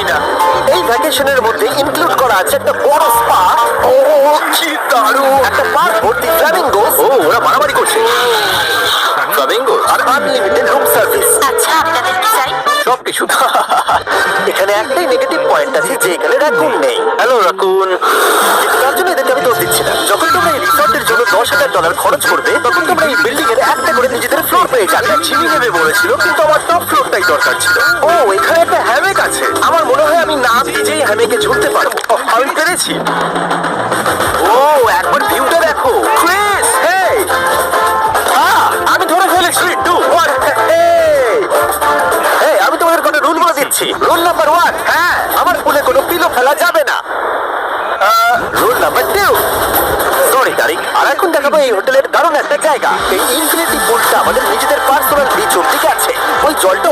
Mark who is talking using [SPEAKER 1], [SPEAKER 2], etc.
[SPEAKER 1] না।
[SPEAKER 2] এই ভ্যাকেশনের মধ্যে ইনক্লুড করা আছে একটা বড় স্পা,
[SPEAKER 1] ও কি দারুণ!
[SPEAKER 2] একটা পার্ক ভর্তি ফ্ল্যামিঙ্গো,
[SPEAKER 1] ও ওরা মারামারি করছে। ফ্লামিঙ্গো
[SPEAKER 2] আর আনলিমিটেড রুম সার্ভিস।
[SPEAKER 3] আচ্ছা, আপনাদের কি চাই?
[SPEAKER 1] সবকিছু।
[SPEAKER 2] এখানে একটাই নেগেটিভ পয়েন্ট আছে যে এখানে রাকুন নেই।
[SPEAKER 1] Hello Raccoon.
[SPEAKER 2] কিন্তু তার জন্য এদেরকে আমি দোষ দিচ্ছিলাম। যখন তোমরা এই রিসর্টের জন্য $10,000 খরচ করবে, তখন তোমরা এই বিল্ডিং এর একটা করে নিজেদের ফ্লোর পেয়ে যাবে।
[SPEAKER 1] চিনি নেবে বলেছিল, কিন্তু আমার টপ ফ্লোরটাই দরকার ছিল।
[SPEAKER 2] ও, এখানে একটা হ্যামেক আছে। আমার মনে হয় আমি না ভিজেই হ্যামেকে ঝুলতে পারবো।
[SPEAKER 1] আমি পেরেছি।
[SPEAKER 2] ও, একবার ভিউটা দেখো। ক্রিস, হেই! আমি ধরে ফেলেছি। 2 1 এই, আমি তোমাদের কোনো রুল বলে দিচ্ছি। রুল নাম্বার 1, হ্যাঁ, আমার পুলে কোনো পিলো ফেলা যাবে না। রুল নাম্বার 2, সরি তারিক। আর এখন দেখাবো এই হোটেলের দারুণ একটা জায়গা। এই ইনফিনিটি পুলটা আমাদের নিজেদের পার্সোনাল বিচ অব্দি আছে। ওই জলটা